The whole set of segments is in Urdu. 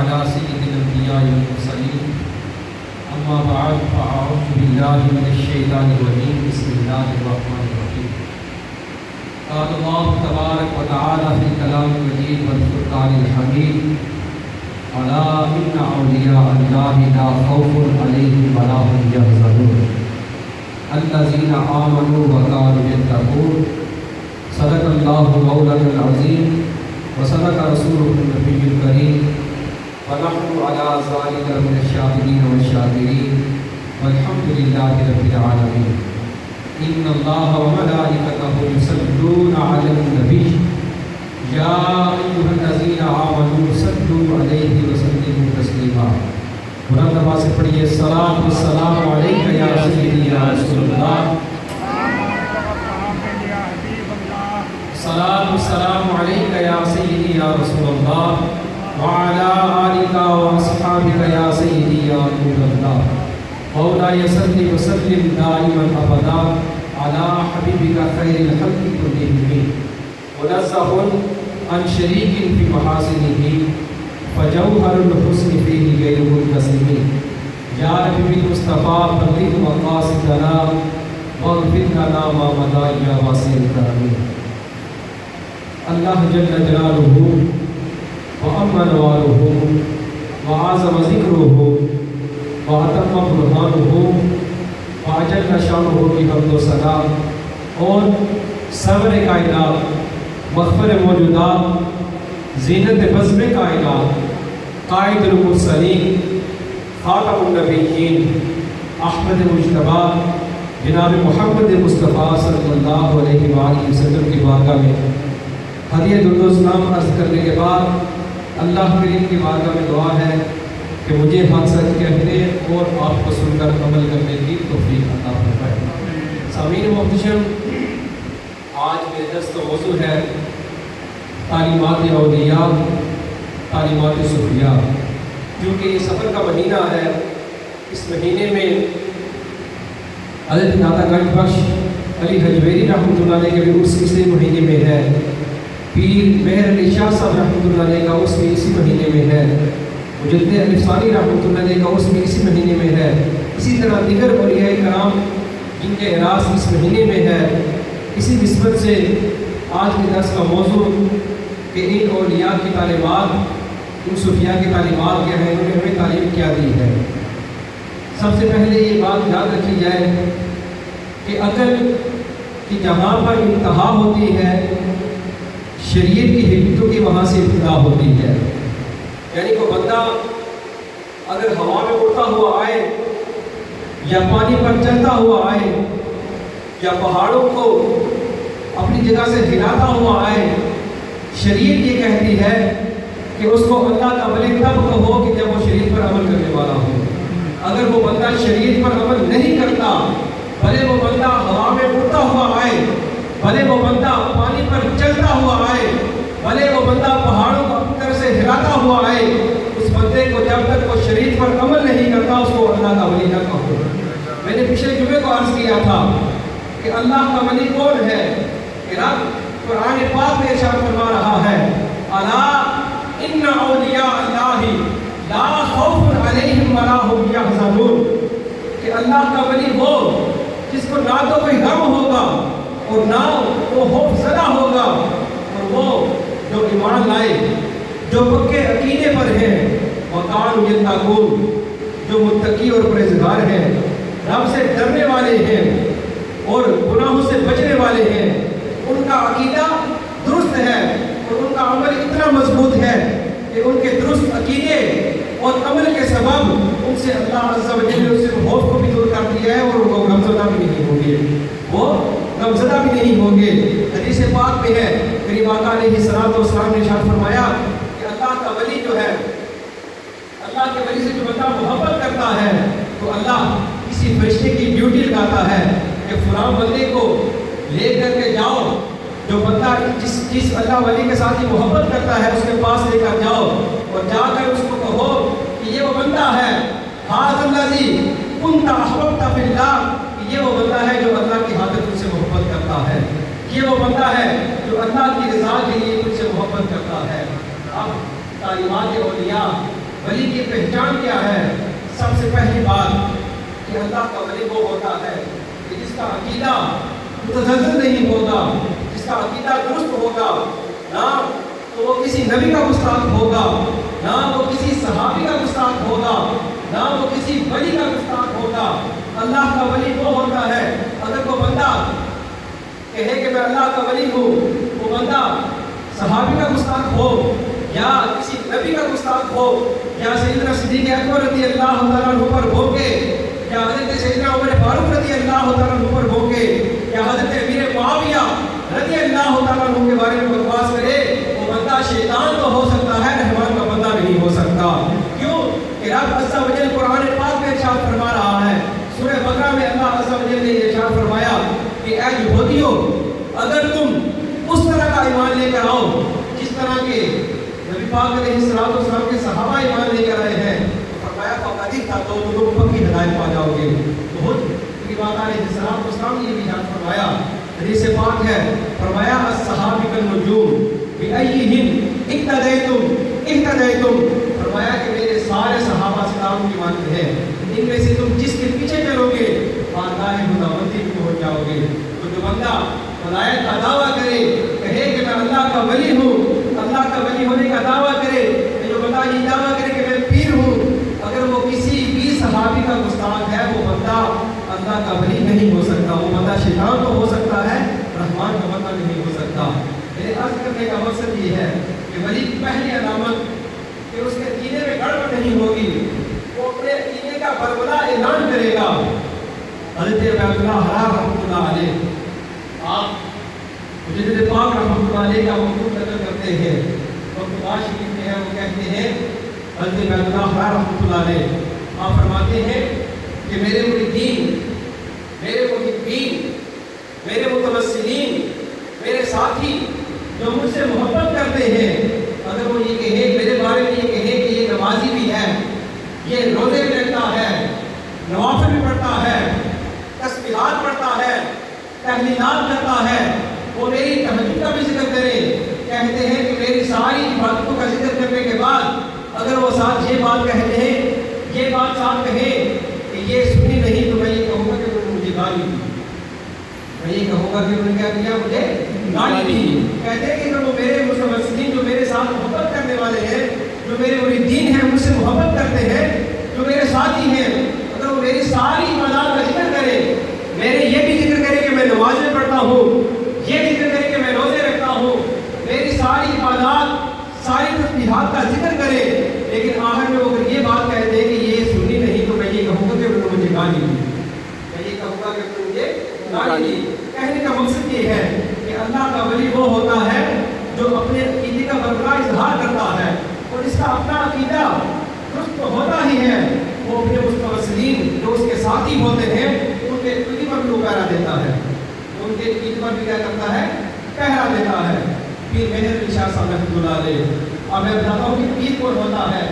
على سيد الأنبياء والمرسلين أما بعد فأعوذ بالله من الشيطان الرجيم بسم الله الرحمن الرحيم قال الله تبارك وتعالى في الكلام المجيد والفرقان الحميد ألا إن أولياء الله لا خوف عليهم ولا هم يحزنون الذين آمنوا وكانوا يتقون صدق الله مولانا العظيم وصدق رسوله النبي الكريم ونحن على ذلك من الشاهدين والشاكرين والحمد لله رب العالمين إن الله وملائكته يصلون على النبي يا أيها الذين آمنوا صلوا عليه وسلموا تسليما بلند آواز سے پڑھیے الصلاۃ والسلام علیک یا سیدی یا رسول اللہ الصلاۃ والسلام علیک یا سیدی یا رسول اللہ وعلى آلك وأصحابك يا سيدي يا نور الله مولاي صل وسلم دائما أبدا على حبيبك خير الخلق كلهم منزه عن شريك في محاسنه فجوهر الحسن فيه غير منقسم يا رب بالمصطفى بلغ مقاصدنا واغفر لنا ما مضى يا واسع الكرم اللہ جل جلالہ وأما نواله وعظم ذكره وأتم برهانه وأجل شانه کی حمد و ثنا اور صبر کائنات مغفر موجودات زینت بزم کائنات قائد المرسلین خاتم النبیین احمد مجتبی جناب محمد مصطفیٰ صلی اللہ علیہ وآلہ وسلم کی بارگاہ میں ہدیہ درود و سلام عرض کرنے کے بعد اللہ کریم کی بارگاہ میں دعا ہے کہ مجھے حق سچ کہنے اور آپ کو سن کر عمل کرنے کی توفیق عطا فرمائے۔ سامعین محتشم، آج میرے درس کا موضوع ہے تعلیمات اولیاء، تعلیمات صوفیاء۔ کیونکہ یہ سفر کا مہینہ ہے، اس مہینے میں حضرت ناتا گنج بخش علی حجویری رحمۃ اللہ علیہ کے بھی عرس اسی مہینے میں ہے، پیر مہر علی شاہ صاحب رحمۃ اللہ علیہ کا عرس بھی اسی مہینے میں ہے، مجدد علی ثانی رحمۃ اللہ علیہ کا عرس بھی اسی مہینے میں ہے، اسی طرح دیگر اولیاء کرام جن کے اعراض اس مہینے میں ہے۔ اسی نسبت سے آج کے درس کا موضوع کہ ان اولیاء کی تعلیمات، ان صوفیاء کی تعلیمات کیا ہیں، انہوں نے ہمیں تعلیم کیا دی ہے۔ سب سے پہلے یہ بات یاد رکھی جائے کہ عقل کی جہاں پر انتہا ہوتی ہے، شریعت کی حکمتوں کی وہاں سے ابتدا ہوتی ہے۔ یعنی کوئی بندہ اگر ہوا میں اڑتا ہوا آئے یا پانی پر چلتا ہوا آئے یا پہاڑوں کو اپنی جگہ سے ہلاتا ہوا آئے، شریعت یہ کہتی ہے کہ اس کو اللہ کا ولی تب کہو کہ جب وہ شریعت پر عمل کرنے والا ہو۔ اگر وہ بندہ شریعت پر عمل نہیں کرتا، بھلے وہ بندہ ہوا میں اڑتا ہوا آئے، بھلے وہ بندہ پانی پر چلتا ہوا آئے، بھلے وہ بندہ پہاڑوں کو اپنی طرف سے ہلاتا ہوا آئے، اس بندے کو جب تک وہ شریعت پر عمل نہیں کرتا اس کو اللہ کا ولی نہ کہو۔ میں نے پچھلے جمعے کو عرض کیا تھا کہ اللہ کا ولی کون ہے؟ کہ رب قرآن پاک میں ارشاد فرما رہا ہے الا ان اولیاء اللہ لا خوف علیہم ولا هم یحزنون، کہ اللہ کا ولی وہ جس کو نہ تو کوئی غم ہوگا اور نہ وہ خوف زدہ ہوگا، اور وہ جو ایمان لائے، جو پکے عقیدے پر ہیں، وَكَانُوا يَتَّقُونَ، جو متقی اور پرہیزگار ہیں، رب سے ڈرنے والے ہیں اور گناہوں سے بچنے والے ہیں، ان کا عقیدہ درست ہے اور ان کا عمل اتنا مضبوط ہے کہ ان کے درست عقیدے اور عمل کے سبب ان سے اللہ عز و جل نے اس سے خوف کو بھی دور کر دیا ہے اور وہ غمزدہ بھی نہیں ہوں گے، وہ غمزدہ بھی نہیں ہوں گے۔ حدیث پاک میں ہے کریم آقا علیہ الصلوۃ والسلام نے ارشاد فرمایا کہ اللہ کا ولی جو ہے، اللہ کے ولی سے جو بندہ محبت کرتا ہے تو اللہ کسی فرشتے کی ڈیوٹی لگاتا ہے کہ فلاں بندے کو لے کر کے جاؤ، جو بندہ جس اللہ ولی کے ساتھ ہی محبت کرتا ہے اس کے پاس لے کر جاؤ اور جا کر اس کو کہو کہ یہ وہ بندہ ہے ھذا الذی کنت احببت فی اللہ، یہ وہ بندہ ہے جو اللہ کی حاضر تجھ سے محبت کرتا ہے، یہ وہ بندہ ہے جو اللہ کی رضا کے لیے تجھ سے محبت کرتا ہے۔ اب تعلیمات اولیاء ولی کی پہچان کیا ہے؟ سب سے پہلی بات کہ اللہ کا ولی وہ ہوتا ہے کہ جس کا عقیدہ متزلزل نہیں ہوگا، جس کا عقیدہ درست ہوگا، نہ تو وہ کسی نبی کا گستاخ ہوگا، نہ وہ کسی صحابی کا گستاخ ہوگا، نہ وہ کسی ولی کا گستاخ ہوگا۔ اللہ کا ولی وہ ہوتا ہے، اگر وہ بندہ کہے کہ میں اللہ کا ولی ہوں، وہ بندہ صحابی کا گستاخ ہو یا کسی نبی کا گستاخ ہو، یا سیدنا صدیق اکبر رضی اللہ تعالیٰ عنہ پر بھوکے، یا حضرت سیدنا عمر فاروق رضی اللہ تعالیٰ عنہ پر بھوکے، یا حضرت امیر معاویہ رضی اللہ تعالیٰ عنہ کے بارے میں بکواس کرے، وہ بندہ شیطان تو ہو سکتا ہے، رحمان کا بندہ نہیں ہو سکتا۔ کیوں کہ رب عز و جل قرآن پاک میں ارشاد فرما رہا ہے، سورہ بقرہ میں اللہ عز و جل نے ارشاد فرمایا کہ اے یہودیو، اگر تم اس طرح کا ایمان لے کر آؤ جس طرح کے نبی پاک علیہ السلام کے صحابہ ایمان لے کر آئے ہیں، تو فرمایا فقدی تھا تو تم پکی ہدایت پا جاؤ گے۔ بہت کی بات علیہ السلام نے یہ بھی یاد فرمایا، حدیث پاک ہے، فرمایا الصحابہ النجوم بأیہم اقتدیتم اہتدیتم، فرمایا کہ میرے سارے صحابہ اسلام کی مانتے ہیں، ان میں سے تم جس کے پیچھے چلو گے بارگاہ خداوندی میں پہنچ جاؤ گے۔ تو جو بندہ ولایت کا دعویٰ کرے، کہے کہ میں اللہ کا ولی ہوں، اللہ کا ولی ہونے کا دعویٰ کرے، جو بندہ یہ دعویٰ کرے کہ میں پیر ہوں، اگر وہ کسی بھی صحابی کا گستاخ ہے، وہ بندہ اللہ کا ولی نہیں ہو سکتا، وہ بندہ شیطان تو ہو سکتا ہے، رحمان کا بندہ نہیں ہو سکتا۔ میرے عرض کرنے کا مقصد یہ ہے کہ ولی کی پہلی علامت کہ اس کے عقیدے میں گڑبڑ نہیں ہوگی، وہ اپنے عقیدے کا بربلا اعلان کرے گا۔ حضرت عبد اللہ حرار رحمۃ اللہ علیہ، آپ مجدد پاک رحمۃ اللہ علیہ کا مقصود نقل کرتے ہیں، خدا شریف میں ہے، وہ کہتے ہیں حضرت عبد اللہ حرار رحمۃ اللہ علیہ، آپ فرماتے ہیں کہ میرے مریدین، میرے محبین، میرے متوسلین، میرے ساتھی جو مجھ سے محبت کرتے ہیں، اگر وہ یہ کہیں میرے بارے میں، یہ کہیں کہ یہ نمازی بھی ہے، یہ روزے بھی رکھتا ہے، نوافل بھی پڑھتا ہے، تسبیحات پڑھتا ہے، تحلیلات کرتا ہے، وہ میری تہجد کا بھی ذکر کرے، کہتے ہیں کہ میری ساری عبادتوں کا ذکر کرنے کے بعد اگر وہ ساتھ یہ بات کہتے ہیں، یہ بات ساتھ کہیں کہ یہ سنی نہیں، تو میں یہ کہوں گا کہ انہوں نے مجھے گالی دی، میں یہ کہوں گا کہ انہوں نے کیا کیا، مجھے گالی دی۔ کہتے ہیں کہ اگر وہ میرے متوسلین جو میرے ساتھ محبت کرنے والے ہیں، جو میرے مریدین ہیں، مجھ سے محبت کرتے ہیں، جو میرے ساتھی ہیں، اگر وہ میری ساری عبادات کا ذکر کرے، میرے یہ بھی ذکر کرے کہ میں نمازیں پڑھتا ہوں، یہ ذکر کرے کہ میں روزے رکھتا ہوں، میری ساری عبادات، ساری تسبیحات کا ذکر کرے، لیکن آخر میں وہ اگر یہ بات کہتے ہیں کہ یہ سنی نہیں، تو میں یہ کہوں گا کہ انہوں نے مجھے گالی دی، میں یہ کہوں گا کہ انہوں نے مجھے گالی دی۔ کہنے کا مقصد یہ ہے کہ اللہ کا ولی وہ ہوتا ہے جو اپنے عقیدے کا برقرار اظہار کرتا ہے، اور اس کا اپنا عقیدہ درست تو ہوتا ہی ہے، وہ اپنے متوسلین جو اس کے ساتھی ہوتے ہیں ان کے عقیدے پر بھی پہرا دیتا ہے، ان کے عقیدے پر بھی کیا کرتا ہے، پہرا دیتا ہے۔ پیر مہر علی شاہ صاحب رحمۃ اللہ علیہ، اب میں بتاتا ہوں کہ پیر کون ہوتا ہے۔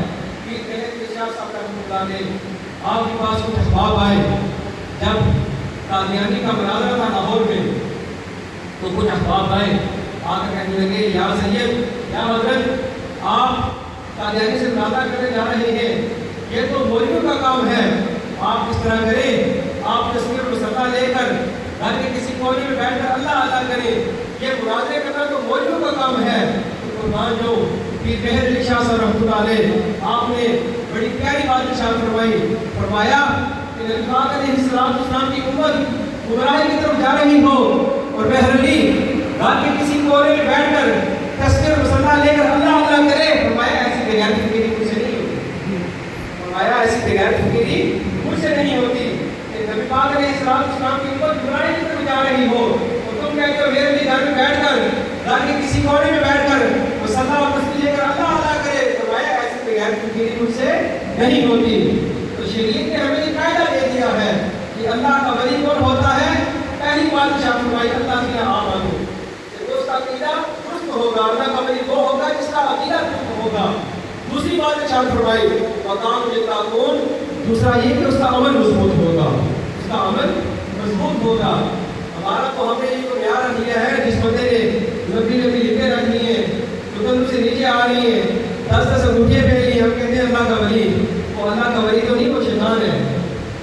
پیر مہر علی شاہ صاحب رحمۃ اللہ علیہ، آپ کے پاس کچھ احباب آئے، جب قادیانی کا مناظرہ تھا لاہور میں، تو کچھ احباب آئے، آ کر کہنے لگے یا سید، یا حضرت، آپ قادیانی سے مناظرہ کرنے جا رہے ہیں، یہ تو مولویوں کا کام ہے، آپ اس طرح کریں، آپ تصویر مصطفیٰ لے کر گھر کے کسی کونے میں بیٹھ کر اللہ اللہ کریں، یہ مناظرے کرنا تو مولویوں کا کام ہے۔ تو قربان جو پیر مہر علی شاہ صاحب رحمۃ اللہ علیہ، آپ نے بڑی پیاری بات ارشاد فرمائی، فرمایا کہ نبی پاک علیہ السلام کی امت گمراہی کی طرف جا رہی ہو اور مہر علی رات کے کسی کونے میں بیٹھ کر تصویر مصطفیٰ لے کر اللہ اللہ کرے، فرمایا ایسی بغیر فکری مجھ سے نہیں ہوتی، فرمایا ایسی بغیر فکری مجھ سے نہیں ہوتی کہ نبی پاک علیہ السلام کی امت گمراہی کی طرف جا رہی ہو اور تم کہتے ہو میرے لیے گھر میں بیٹھ کر، گھر کے کسی کونے میں بیٹھ کر مصطفیٰ اور تصویر لے کر اللہ اللہ کرے، فرمایا ایسی بغیر فکری مجھ سے نہیں ہوتی۔ تو شریعت نے ہمیں یہ قاعدہ دے دیا ہے کہ اللہ کا ولی کون ہوتا ہے، پہلی بات ارشاد فرمائی اللہ کی آمنو، کہ اس کا عقیدہ درست ہوگا، اللہ کا ولی وہ ہوگا جس کا عقیدہ درست ہوگا۔ دوسری بات ارشاد فرمائی وقام یتقون، دوسرا یہ کہ اس کا عمل مضبوط ہوگا، اس کا عمل مضبوط ہوگا۔ ہمارا تو ہم نے یہ معیار لیا ہے، جس بندے نے لمبی لمبی لکھیں رکھنی ہیں، جو کندھوں سے نیچے آ رہی ہیں، 10 انگوٹھیاں پہن لی، ہم کہتے ہیں اللہ کا ولی. وہ اللہ کا ولی تو نہیں، وہ شیطان ہے.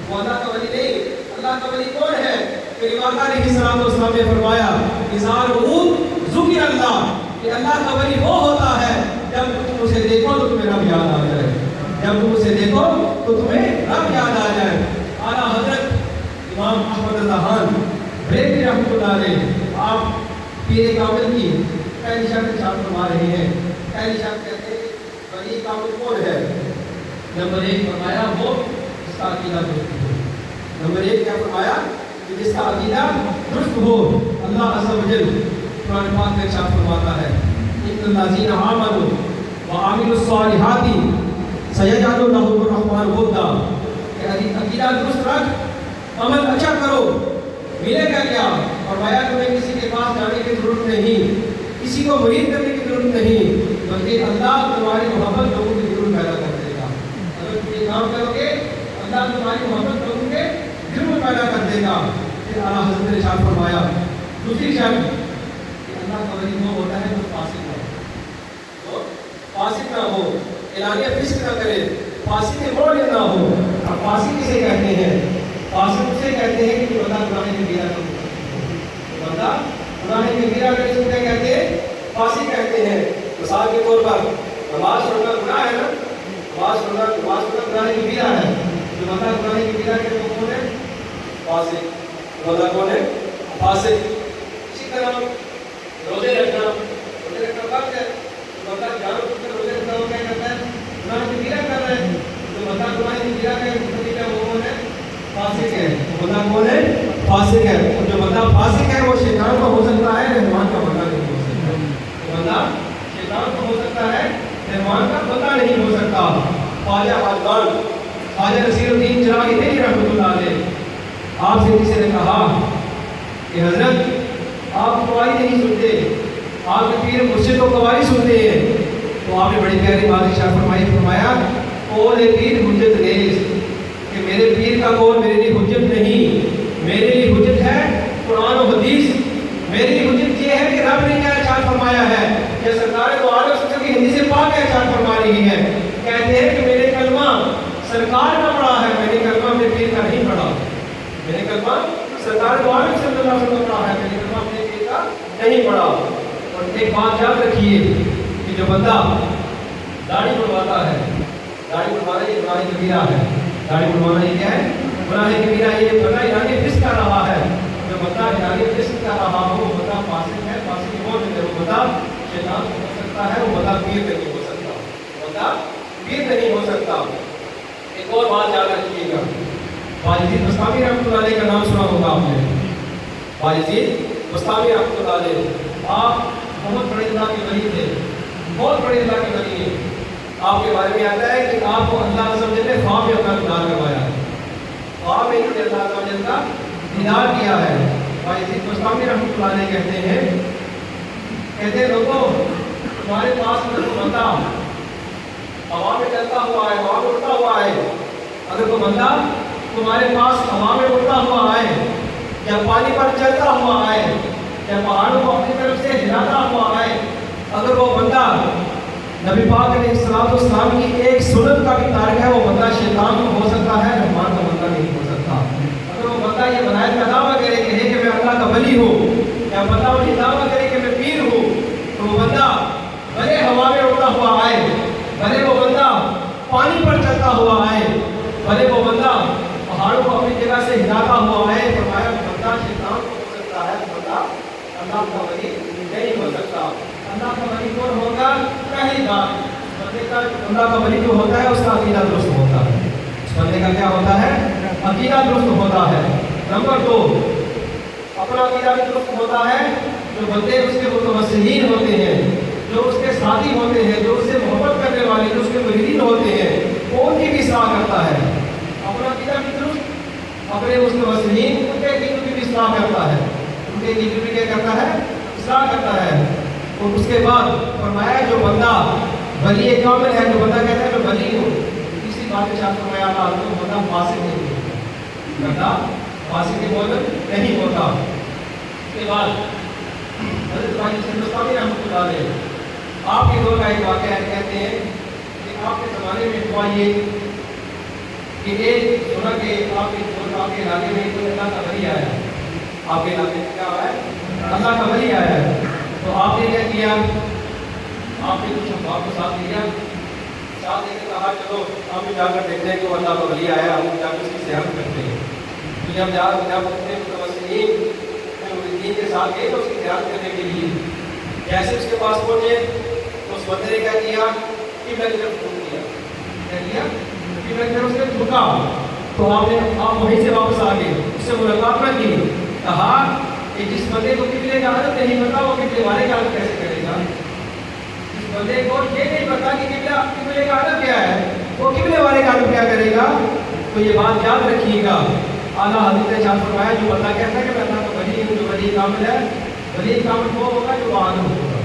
وہ اللہ کا ولی نہیں. اللہ کا ولی کون ہے؟ کہ امام علیہ السلام نے فرمایا اظہار ذکر اللہ، کہ اللہ کا ولی وہ ہوتا ہے جب تم اسے دیکھو تو تمہیں رب یاد آ جائے. جب تم اسے دیکھو تو تمہیں رب یاد آ جائے. اعلیٰ حضرت امام احمد اللہ خان بریلوی رحمۃ اللہ علیہ، آپ پیر کامل کی پہلی شرط ارشاد فرما رہے ہیں. پہلی شرط کہتے ہیں ولی کامل کون ہے؟ نمبر 1 فرمایا وہ جس کا عقیدہ درست ہو. نمبر 1 کیا فرمایا؟ کہ جس کا عقیدہ درست ہو. اللہ عز و جل قرآن پاک میں ارشاد فرماتا ہے ان الذین آمنوا وعملوا الصالحات سیجعل لهم الرحمن ودا، کہ عقیدہ درست رکھ، عمل اچھا کرو، ملے گا کیا؟ فرمایا تمہیں کسی کے پاس جانے کی ضرورت نہیں، کسی کو مرید کرنے کی ضرورت نہیں، بلکہ اللہ تمہاری محبت لوگوں کی ضرور پیدا کر دے گا. اگر تم یہ کام کرو گے اللہ تمہاری محبت لوگوں کے ضرور پیدا کر دے گا. پھر اعلیٰ حضرت نے ارشاد فرمایا دوسری شرط کہ اللہ کا ولی وہ ہوتا ہے جو فاسق نہ ہو، جو فاسق نہ ہو، اعلانیہ فسق نہ کرے، فاسق معلن نہ ہو. اب فاسق کسے کہتے ہیں؟ فاسق اسے کہتے ہیں کہ جو بندہ گناہ کبیرہ کرتا ہے. بندہ گناہ کبیرہ کرے اس کو کیا کہتے ہیں؟ فاسق کہتے ہیں. مثال کے طور پر نماز پڑھنا گناہ ہے نا، نماز پڑھنا گناہ کبیرہ ہے. جو بندہ گناہ کبیرہ کرے وہ کون ہے؟ فاسق. بندہ کون ہے؟ فاسق. اسی طرح روزے رکھنا فرض ہے. جو بندہ جان بوجھ کر روزے رکھتا ہے وہ کیا کرتا ہے؟ گناہ کبیرہ کر رہا ہے. جو بندہ گناہ کبیرہ کرے وہ کون ہے؟ فاسق ہے. وہ بندہ کون ہے؟ فاسق ہے. اور جو بندہ فاسق ہے وہ شیطان کا ہو سکتا ہے، رحمان کا بندہ نہیں ہو سکتا. وہ بندہ شیطان کا ہو سکتا ہے، رحمان کا بندہ نہیں ہو سکتا. خواجہ حضرت خواجہ نصیر الدین چراغی دہلوی رحمۃ اللہ علیہ، آپ سے کسی نے کہا کہ حضرت آپ قوالی نہیں سنتے، آپ کے پیر مرشد کو قوالی سنتے ہیں. تو آپ نے بڑی پیاری بات ارشاد فرمائی. فرمایا قول پیر حجت نیز، کہ میرے پیر کا قول میرے لیے حجت نہیں، میرے لیے حجت ہے قرآن و حدیث. میرے لیے حجت یہ ہے کہ رب نے کیا ارشاد فرمایا ہے، کہ سرکار دو عالم سب کی حدیث پاک ارشاد فرما رہی ہے. کہتے ہیں کہ میرے کلمہ سرکار کا پڑھا ہے، میں نے کلمہ اپنے پیر کا نہیں پڑھا. میں نے کلمہ سرکار دو عالم صلی اللہ علیہ وسلم کا پڑھا ہے، میں نے کلمہ اپنے پیر کا نہیں پڑھا. اور ایک بات یاد رکھیے کہ جو بندہ داڑھی بڑھواتا ہے، داڑھی بڑھوانا یہ گناہ کبیرہ ہے. داڑھی بڑھوانا یہ کیا ہے؟ گناہ کبیرہ. یہ بندہ اعلانیہ فسق کر رہا ہے. جو بندہ اعلانیہ فسق کر رہا ہو وہ بندہ فاسق ہے. فاسق کون ہے؟ وہ بندہ شیطان ہو سکتا ہے، وہ بندہ پیر نہیں ہو سکتا. بندہ پیر نہیں ہو سکتا. ایک اور بات یاد رکھیے گا، باجزید بستامی رحمۃ اللہ علیہ کا نام سنا ہوگا آپ نے. باجزید بستامی رحمۃ اللہ علیہ، آپ بہت بڑے اللہ کے ولی تھے، بہت بڑے اللہ کے ولی ہیں. آپ کے بارے میں آتا ہے کہ آپ کو اللہ عز و جل نے خواب میں اپنا دیدار کروایا ہے. خواب میں اللہ عز و جل کا دیدار کیا ہے. باجزید بستامی رحمۃ اللہ علیہ کہتے ہیں لوگوں تمہارے پاس اگر کوئی بندہ ہوا میں چلتا ہوا ہے، ہوا میں اڑتا ہوا ہے، اگر کوئی بندہ تمہارے پاس ہوا میں اڑتا ہوا آئے، یا پانی پر چلتا ہوا آئے، یا پہاڑوں کو اپنی طرف سے ہلاتا ہوا آئے، اگر وہ بندہ نبی پاک علیہ السلام کی ایک سنت کا بھی تارک ہے، وہ بندہ شیطان تو ہو سکتا ہے، رحمان کا بندہ نہیں ہو سکتا. اگر وہ بندہ یہ ولایت کا دعویٰ کرے کہ میں اللہ کا ولی ہوں، یا بندہ وہ یہ دعویٰ کرے کہ میں پیر ہوں، تو وہ بندہ بھلے ہوا میں اڑتا ہوا آئے، بھلے وہ بندہ پانی پر چلتا ہوا آئے، بھلے وہ بندہ پہاڑوں کو اپنی جگہ سے ہلاتا ہوا آئے. فرمایا بندہ شیطان کو ہو سکتا ہے، بندہ اللہ کا ولی نہیں ہو سکتا. اللہ کا ولی کون ہوگا؟ پہلی بات بندے کا، اللہ کا ولی جو ہوتا ہے اس کا عقیدہ درست ہوتا ہے. اس بندے کا کیا ہوتا ہے؟ عقیدہ درست ہوتا ہے. نمبر 2 اپنا عقیدہ بھی درست ہوتا ہے. جو بندے اس کے متوسلین ہوتے ہیں، جو اس کے ساتھی ہوتے ہیں، جو اس سے محبت کرنے والے، جو اس کے مریدین ہوتے ہیں، وہ ان کی بھی اصلاح کرتا ہے. اپنا عقیدہ بھی درست، اپنے اس متوسلین ان کے عقیدے کی بھی اصلاح کرتا ہے. ان کے عقیدے بھی کیا کرتا ہے؟ اصلاح کرتا ہے. اور اس کے بعد فرمایا جو بندہ ولی کامل ہے، جو بندہ کہتا ہے میں ولی ہوں، اسی بات کے ساتھ فرمایا اللہ تو بندہ فاسق نہیں ہوتا، بندہ فاسق نہیں ہوتا. اس کے بعد حضرت بستامی رحمۃ اللہ علیہ آپ کے دور کا ایک واقعہ ہے، کہتے ہیں کہ آپ کے زمانے میں ہوا یہ کہ ایک سنا کہ آپ کے علاقے میں کوئی اللہ کا ولی آیا ہے، آپ کے علاقے میں کیا ہوا ہے؟ اللہ کا ولی آیا ہے۔ تو آپ نے کیا کیا؟ آپ نے کچھ افواہ کو ساتھ لیا، ساتھ لے کے کہا چلو ہم بھی جا کر دیکھتے ہیں کہ وہ اللہ کا ولی آیا، ہم جا کر اس کی زیارت کرتے ہیں۔ تو جب اپنے متوسلین کے ساتھ گئے تو اس کی زیارت کرنے کے لیے جیسے اس کے پاس پہنچے تو اس بندے نے کیا کیا کہ میں طرف جھک دیا، کیا کیا کہ میں طرف سے جھکا۔ تو آپ وہیں سے واپس آ گئے، اس سے ملاقات نہ کی، کہا کہ جس بندے کو قبلے کا عدد نہیں پتا وہ قبلے والے کا عدد کیسے کرے گا؟ جس بندے کو یہ نہیں پتا کہ قبلے کا عدد کیا ہے وہ قبلے والے کا عدد کیا کرے گا؟ تو یہ بات یاد رکھیے گا۔ اعلیٰ حضرت نے ارشاد فرمایا جو بندہ کہتا ہے کہ میں اللہ کا ولی ہوں، جو ولی کامل ہے، ولی کامل وہ ہوگا جو باعدم ہوگا،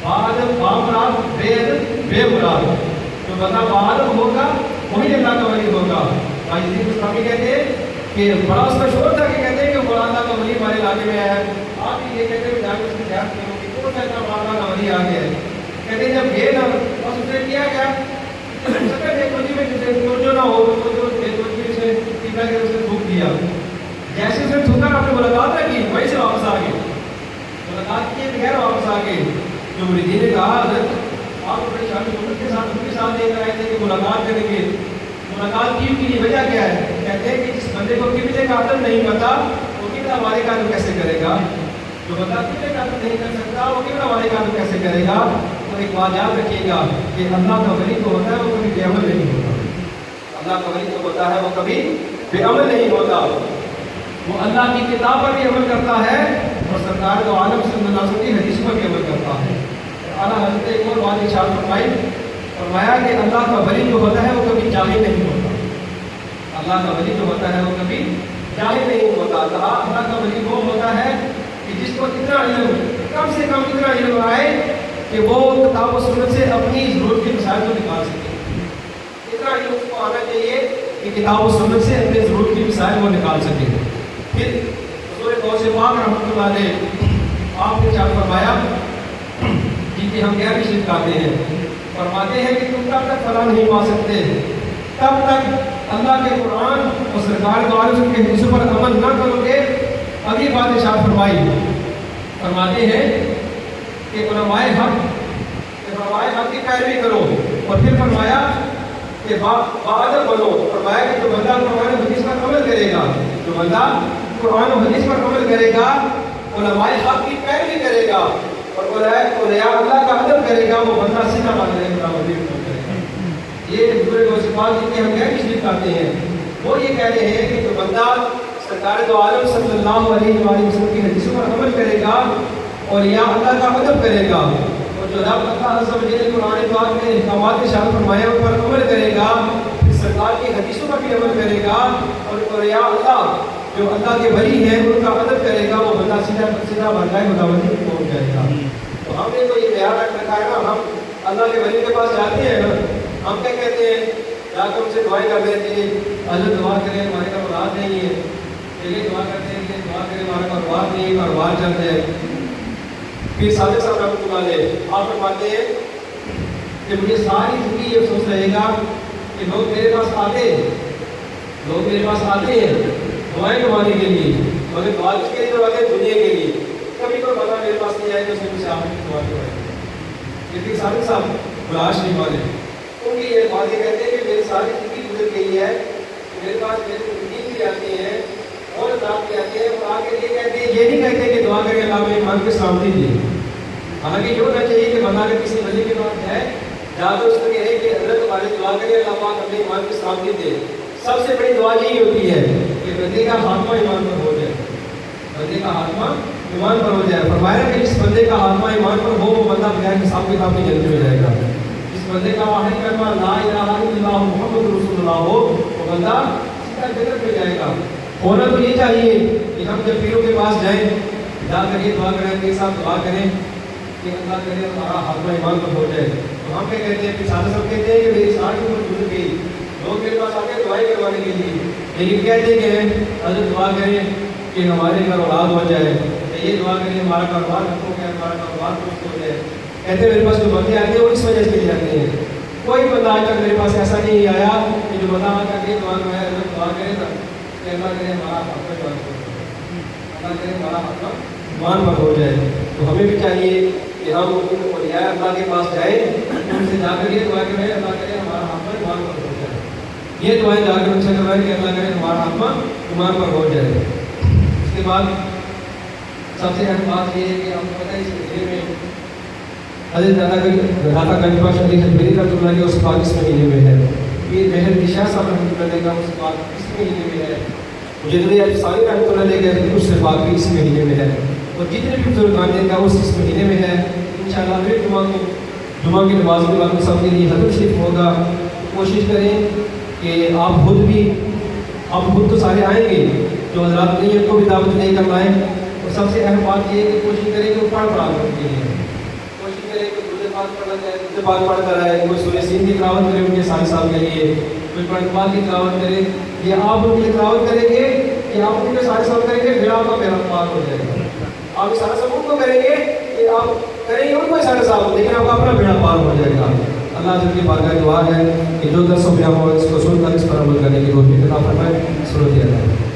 باعدم بامراد بے مراد، جو بندہ باعدم ہوگا وہی اللہ کا ولی ہوگا۔ بھائی جی اسلامی کہتے ہیں کہ بڑا اس کا شور تھا کہ کہتے ہیں کہ بڑا اللہ کا ولی ہمارے علاقے میں آیا ہے، آپ یہ کہتے ہیں کہ جا کے اس کی زیارت کرو گے کون سا اتنا بڑا اللہ کا ولی آ گیا ہے؟ کہتے ہیں جب یہ نہ بس اس نے کیا کیا جو نہ ہو تھوک دیا، جیسے اس نے تھوکا اپنے ملاقات نہ کی وہیں سے واپس آ گئے، ملاقات کیے بغیر واپس آ گئے۔ جو مریدین نے کہا حضرت آپ بڑی شان شوکت کے ساتھ ان کے ساتھ لے کر آئے تھے کہ ملاقات کریں گے، ملاقات کی کی وجہ کیا ہے؟ کہتے ہیں کہ جس بندے کو قبلے کا عدد نہیں پتا وہ قبلہ والے کا عدد کیسے کرے گا؟ جو بندہ قبلے کا عدد نہیں کر سکتا وہ قبلہ والے کا عدد کیسے کرے گا؟ تو ایک بات یاد رکھیے گا کہ اللہ کا ولی جو ہوتا ہے وہ کبھی بے عمل نہیں ہوتا، اللہ کا ولی جو ہوتا ہے وہ کبھی بے عمل نہیں ہوتا، وہ اللہ کی کتاب پر بھی عمل کرتا ہے اور سرکار دو عالم صلی اللہ علیہ وسلم کی حدیث پر بھی عمل کرتا ہے۔ اعلیٰ حضرت ایک اور بات ارشاد فرمایا کہ اللہ کا ولی جو ہوتا ہے وہ کبھی جاہل نہیں ہوتا، اللہ کا ولی جو ہوتا ہے وہ کبھی جاہل نہیں ہوتا۔ کہا اللہ کا ولی وہ ہوتا ہے کہ جس کو اتنا علم، کم سے کم اتنا علم آئے کہ وہ کتاب و سنت سے اپنی ضرورت کے مسائل کو نکال سکے، اتنا علم اس کو آنا چاہیے کہ کتاب و سنت سے اپنے ضرورت کی مسائل کو نکال سکے۔ پھر حضور غوث پاک رحمۃ اللہ علیہ آپ نے ارشاد فرمایا جن کی ہم غیر شرک آتے ہیں، فرماتے ہیں کہ تم تب تک فلاح نہیں پا سکتے تب تک اللہ کے قرآن اور سرکار دو عالم کے حدیثوں پر عمل نہ کرو گے۔ اگلی بات ارشاد فرماتے ہیں کہ علماء حق کی پیروی کرو، اور پھر فرمایا کہ باادب بنو، فرمایا کہ جو بندہ قرآن و حدیث پر عمل کرے گا، جو بندہ قرآن و حدیث پر عمل کرے گا، علماء حق کی پیروی کرے گا اور اولیاء اللہ کا ادب کرے گا، وہ بندہ سیدھا بن جائے گا۔ یہ حضور غوث پاک جن کے ہم غیر شریف آتے ہیں وہ یہ کہہ رہے ہیں کہ جو بندہ سرکار دو عالم صلی اللہ علیہ وآلہ وسلم کی حدیثوں پر عمل کرے گا اور یا اللہ کا ادب کرے گا، اور جو رب اللہ عز و جل قرآن پاک میں احکامات ارشاد فرمائے ان پر عمل کرے گا، سرکار کی حدیثوں پر بھی عمل کرے گا، اور یا اللہ جو اللہ کے ولی ہیں ان کا ادب کرے گا، وہ بندہ سیدھا برگاہ خداوندی میں پہنچ جائے گا۔ تو ہم نے تو یہ خیال رکھ رکھا ہے نا، ہم اللہ کے ولی کے پاس جاتے ہیں نا، ہم کیا کہتے ہیں جا کے ان سے دعائیں کر دیتے ہیں، اللہ دعا کرے ہمارے کا اولاد نہیں ہے، یہ دعا کرتے ہیں کہ دعا کرے ہمارا کاروبار نہیں، کاروبار چل جائے۔ پھر صادق صاحب رحمۃ اللہ علیہ آپ فرماتے ہیں کہ مجھے ساری زندگی یہ افسوس رہے گا کہ لوگ میرے پاس آتے ہیں دعائیں کروانے کے لیے، مگر دعا کس کے لیے کرواتے ہیں؟ دنیا کے لیے۔ کبھی کوئی بندہ میرے پاس نہیں آئے تو اس نے مجھ سے آپ کی دعا کروائے، لیکن صادق صاحب بلاش نہیں والے ان کی یہ باتیں کہتے ہیں کہ میری ساری زندگی گزر گئی ہے، میرے پاس میرے دین بھی آتے ہیں اور ذات بھی آتے ہیں، اور آگے یہ کہتے ہیں، یہ نہیں کہتے کہ دعا کرے اللہ میں ایمان کے سامنے دے۔ حالانکہ یہ ہونا چاہیے کہ بندہ اگر کسی ولی کے پاس جائے جا تو اس کو کہے کہ حضرت ہمارے دعا کرے اللہ پاک اپنے ایمان کے سامنے دے۔ سب سے بڑی دعا یہی ہوتی ہے کہ بندے کا خاتمہ ایمان پر ہو جائے، بندے کا خاتمہ ایمان پر ہو جائے۔ فرمایا کہ جس بندے کا خاتمہ ایمان پر ہو وہ بندہ بغیر حساب کتاب کے جنت میں جائے گا۔ جس بندے کا واحد کلمہ لا الہ الا اللہ محمد رسول اللہ ہو وہ بندہ سیدھا جنت میں جائے گا۔ ہونا تو یہ چاہیے کہ ہم جب پیروں کے پاس جائیں جا کر یہ دعا کریں کے ساتھ دعا کریں کہ اللہ کرے ہمارا خاتمہ ایمان پر ہو جائے۔ تو ہم کیا کہتے ہیں؟ پھر سادہ صاحب کہتے ہیں کہ میری ساری عمر گزر گئی، لوگ میرے پاس آتے ہیں دعائیں کروانے کے لیے، لیکن کہتے کہ حضرت دعا کریں کہ ہمارے گھر اولاد ہو جائے، یہ دعا کریں ہمارا کاروبار ہمارا کاروبار درست ہو جائے، کہتے ہیں میرے پاس جو بندے آتے ہیں وہ اس وجہ سے مل جاتے ہیں. کوئی بندہ آج تک میرے پاس ایسا نہیں آیا کہ جو بندہ آ کر کے دعا کرے نا کہ اللہ کرے ہمارا حق اللہ کرے ہمارا حق مان پر ہو جائے. تو ہمیں بھی چاہیے کہ ہم اولیاء اللہ کے پاس جائیں, ان سے جا کر یہ دعا کریں اللہ کرے ہمارا حق مان پر ہو جائے. یہ دعائیں جا کر ان سے کروائیں کہ اللہ کرے ہمارا حق مان پر ہو جائے. اس کے بعد سب سے اہم بات یہ ہے کہ آپ کو پتہ ہے اس مہینے میں حضرت داتا گنج بخش علی حجویری رحمۃ اللہ علیہ اس بات اس مہینے میں ہے. پیر مہر علی شاہ صاحب رحمۃ اللہ علیہ کا اس بات اس مہینے میں ہے. مجدد الفسانی رحمۃ اللہ علیہ کا اس بات بھی اس مہینے میں ہے. اور جتنے بھی بزرگان کا اس مہینے میں ہے انشاءاللہ ہر جمعہ کی نماز کے بعد سب کے لیے حضرت شریف ہوگا. کوشش کریں کہ آپ خود تو سارے آئیں گے, جو حضرات نہیں ہیں ان کو بھی دعوت نہیں کر لائیں. اور سب سے اہم بات یہ ہے کہ کوشش کریں کہ وہ پڑھ کر کے لیے کوشش کریں کہ درود پاک پڑھا جائے, درود پاک پڑھ کر آئے. کوئی سورہ سین کی تلاوت کرے ان کے سارے سال کے لیے, کوئی قرآن پاک کی تلاوت کرے. یہ آپ ان کی تلاوت کریں گے کہ آپ ان کے سارے سال کریں گے, پھر آپ کا پیغام پاک ہو جائے گا. آپ سارا سب ان کو کریں گے کہ آپ کریں گے ان کو سارے سال, لیکن آپ کا اپنا بیڑا پار ہو جائے گا. اللہ تعالیٰ کی بارگاہ دعا ہے کہ جو درس و بیان ہو اس کو سن کر اس پر عمل کرنے کی توفیق عطا فرمائے. سنو دیا جائے.